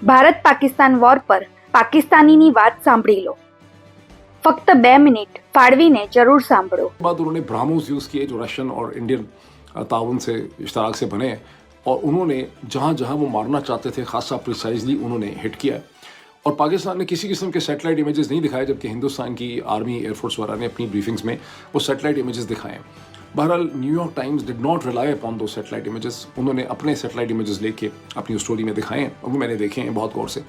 Bharat Pakistan war પર પાકિસ્તાનીની વાત સાંભળી લો. ફક્ત 2 મિનિટ ફાળવીને જરૂર સાંભળો. बाद उन्होंने ब्राह्मोस यूज़ किए जो रशियन और इंडियन ताउन से इश्तराक से बने हैं, और उन्होंने जहाँ जहाँ वो मारना चाहते थे खासा प्रिसाइजली उन्होंने हिट किया है. और पाकिस्तान ने किसी किस्म के सैटेलाइट इमेजेस नहीं दिखाए, जबकि हिंदुस्तान की आर्मी एयरफोर्स वाला ने अपनी ब्रीफिंग्स में वो सैटेलाइट इमेजेस दिखाए हैं. बहरहाल New York times did not rely upon दो सैटेलाइट इमेजेस. उन्होंने अपने सैटेलाइट इमेजेस लेके अपनी स्टोरी में दिखाए हैं, और वो मैंने देखे हैं बहुत गौर से.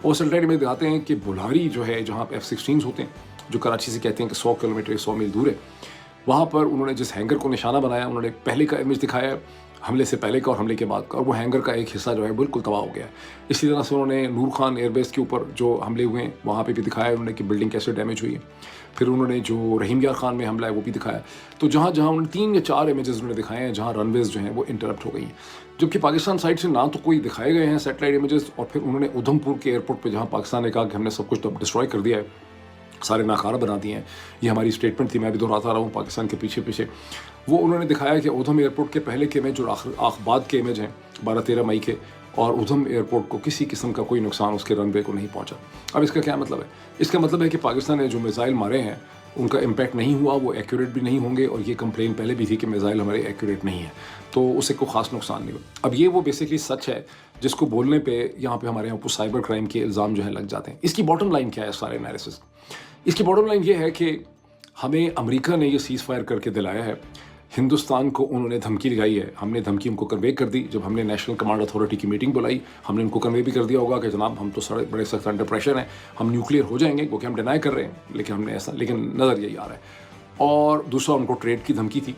और सैटेलाइट इमेज दिखाते हैं कि बुल्हारी जो है, जहाँ F-16 होते हैं, जो कराची से कहते हैं कि 100 किलोमीटर 100 मील दूर है, वहाँ पर उन्होंने जिस हैंगर को निशाना बनाया, उन्होंने पहले का इमेज दिखाया है, हमले से पहले का और हमले के बाद का, और वो हैंगर का एक हिस्सा जो है बिल्कुल तबाह हो गया है. इसी तरह से उन्होंने नूर खान एयरबेस के ऊपर जो हमले हुए हैं वहाँ पे भी दिखाया है उन्होंने कि बिल्डिंग कैसे डैमेज हुई है. फिर उन्होंने जो रहीम यार खान में हमला है वो भी दिखाया. तो जहाँ जहाँ उन्होंने 3 या 4 इमेजेस उन्होंने दिखाए हैं जहाँ रनवेज जो हैं वो इंटरप्ट हो गई हैं, जबकि पाकिस्तान साइड से ना तो कोई दिखाए गए हैं सैटेलाइट इमेजेस. और फिर उन्होंने उधमपुर के एयरपोर्ट पर जहाँ पाकिस्तान ने कहा कि हमने सब कुछ डिस्ट्रॉय कर दिया है, सारे नाकारा बना दिए हैं, ये हमारी स्टेटमेंट थी, मैं भी दोहराता रहा हूँ पाकिस्तान के पीछे पीछे, वो उन्होंने दिखाया कि उधम एयरपोर्ट के पहले के इमेज और बाद के इमेज हैं 12-13 मई के, और उधम एयरपोर्ट को किसी किस्म का कोई नुकसान उसके रनवे को नहीं पहुंचा. अब इसका क्या मतलब है? इसका मतलब है कि पाकिस्तान ने जो मिसाइल मारे हैं उनका इम्पैक्ट नहीं हुआ, वो एक्यूरेट भी नहीं होंगे, और ये कंप्लेन पहले भी थी कि मिसाइल हमारे एक्यूरेट नहीं है, तो उससे कोई ख़ास नुकसान नहीं हुआ. अब ये वो बेसिकली सच है जिसको बोलने पे यहाँ पे हमारे यहाँ पर साइबर क्राइम के इल्ज़ाम जो है लग जाते हैं. इसकी बॉटम लाइन क्या है सारे एनालिसिस? इसकी बॉटम लाइन ये है कि हमें अमेरिका ने ये सीज़ फायर करके दिलाया है, हिंदुस्तान को उन्होंने धमकी लगाई है, हमने धमकी उनको कन्वे कर दी. जब हमने नेशनल कमांड अथॉरिटी की मीटिंग बुलाई, हमने उनको कन्वे भी कर दिया होगा कि जनाब हम तो बड़े सख्त अंडर प्रेशर हैं, हम न्यूक्लियर हो जाएंगे, क्योंकि हम डिनाई कर रहे हैं, लेकिन नज़र यही आ रहा है. और दूसरा उनको ट्रेड की धमकी थी.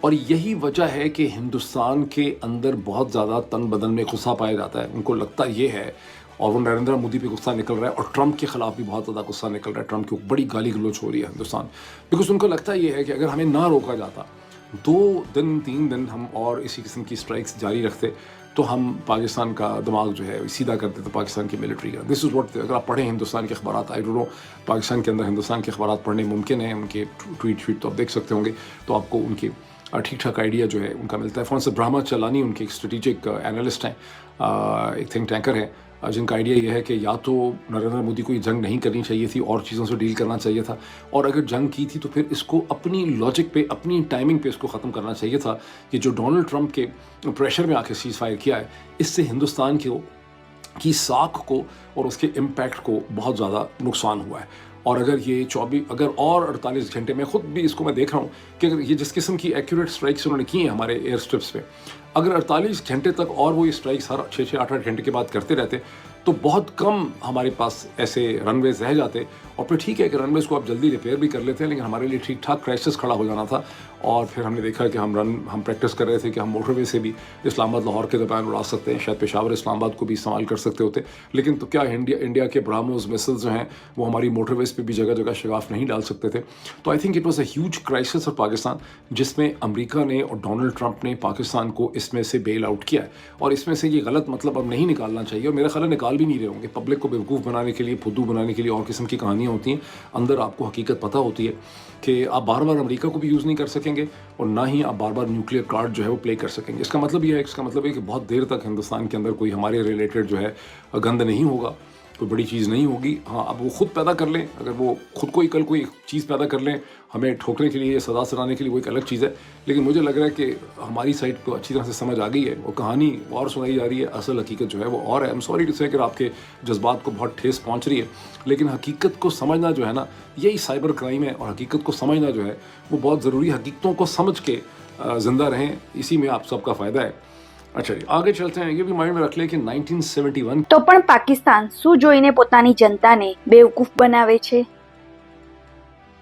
और यही वजह है कि हिंदुस्तान के अंदर बहुत ज़्यादा तन बदन में गुस्सा पाया जाता है. उनको लगता ये है, और वो नरेंद्र मोदी पे गुस्सा निकल रहा है, और ट्रंप के खिलाफ भी बहुत ज़्यादा गुस्सा निकल रहा है. ट्रंप की बड़ी गाली गलौज हो रही है हिंदुस्तान, बिकॉज उनको लगता ये है कि अगर हमें ना रोका जाता, 2 दिन 3 दिन हम और इसी किस्म की स्ट्राइक्स जारी रखते, तो हम पाकिस्तान का दिमाग जो है सीधा करते थे पाकिस्तान की मिलिट्री का. दिस इज़ व्हाट, अगर आप पढ़ें हिंदुस्तान के अखबार, आई डोंट नो पाकिस्तान के अंदर हिंदुस्तान के अखबार पढ़ने मुमकिन है, उनके ट्वीट तो आप देख सकते होंगे, तो आपको उनके ठीक ठाक आइडिया जो है उनका मिलता है. फॉर से ब्रह्मा चलानी उनके एक स्ट्रेटिजिक एनालिस्ट हैं, एक थिंक टैंकर है, जिनका आइडिया ये है कि या तो नरेंद्र मोदी को ये जंग नहीं करनी चाहिए थी और चीज़ों से डील करना चाहिए था, और अगर जंग की थी तो फिर इसको अपनी लॉजिक पे, अपनी टाइमिंग पे इसको ख़त्म करना चाहिए था. कि जो डोनाल्ड ट्रंप के प्रेशर में आके सीज़ फायर किया है, इससे हिंदुस्तान की साख को और उसके इम्पैक्ट को बहुत ज़्यादा नुकसान हुआ है. और अगर ये 48 घंटे में खुद भी इसको मैं देख रहा हूँ कि अगर ये जिस किस्म की एक्यूरेट स्ट्राइक्स उन्होंने की हैं हमारे एयर स्ट्रिप्स पे, अगर 48 घंटे तक और वो ये स्ट्राइक्स हर 6-6, 8-8 घंटे के बाद करते रहते, तो बहुत कम हमारे पास ऐसे रनवेज रह जाते. और फिर ठीक है कि रनवेज को आप जल्दी रिपेयर भी कर लेते हैं, लेकिन हमारे लिए ठीक ठाक क्राइसिस खड़ा हो जाना था. और फिर हमने देखा कि हम प्रैक्टिस कर रहे थे कि हम मोटरवे से भी इस्लामाबाद लाहौर के दरमियान उड़ा सकते हैं, शायद पेशावर इस्लामाबाद को भी इस्तेमाल कर सकते होते, लेकिन तो क्या इंडिया के ब्राह्मोस मिसाइल्स जो हैं वो हमारी मोटरवेज पे भी जगह जगह शगाफ नहीं डाल सकते थे. तो I think it was a huge crisis for Pakistan, जिसमें अमेरिका ने और डोनाल्ड ट्रंप ने पाकिस्तान को इसमें से बेल आउट किया है. और इसमें से ये गलत मतलब अब नहीं निकालना चाहिए, और मेरा ख्याल है निकाल भी नहीं रहे होंगे. पब्लिक को बेवकूफ़ बनाने के लिए, फुद्दू बनाने के लिए और किस्म की कहानियाँ होती हैं. अंदर आपको हकीकत पता होती है कि आप बार बार अमेरिका को भी यूज़ नहीं कर सकेंगे, और ना ही आप बार बार न्यूक्लियर कार्ड जो है वो प्ले कर सकेंगे. इसका मतलब ये है, कि बहुत देर तक हिंदुस्तान के अंदर कोई हमारे रिलेटेड जो है गंद नहीं होगा, कोई बड़ी चीज़ नहीं होगी. हाँ, अब वो खुद पैदा कर लें, अगर वो खुद को ही कल कोई चीज़ पैदा कर लें हमें ठोकने के लिए या सजा सुनाने के लिए, वो एक अलग चीज़ है. लेकिन मुझे लग रहा है कि हमारी साइड को अच्छी तरह से समझ आ गई है, वो कहानी और सुनाई जा रही है, असल हकीकत जो है वो और है. आई एम सॉरी टू से अगर आपके जज्बात को बहुत ठेस पहुंच रही है, लेकिन हकीकत को समझना जो है ना, यही साइबर क्राइम है. और हकीकत को समझना जो है वो बहुत ज़रूरी. हकीकतों को समझ के ज़िंदा रहें, इसी में आप सबका फ़ायदा है. अच्छा जी, आगे चलते हैं. ये भी माइंड में रख लें कि 1971 તો પણ પાકિસ્તાન શું જોઈને પોતાની જનતાને બેવકૂફ બનાવે છે?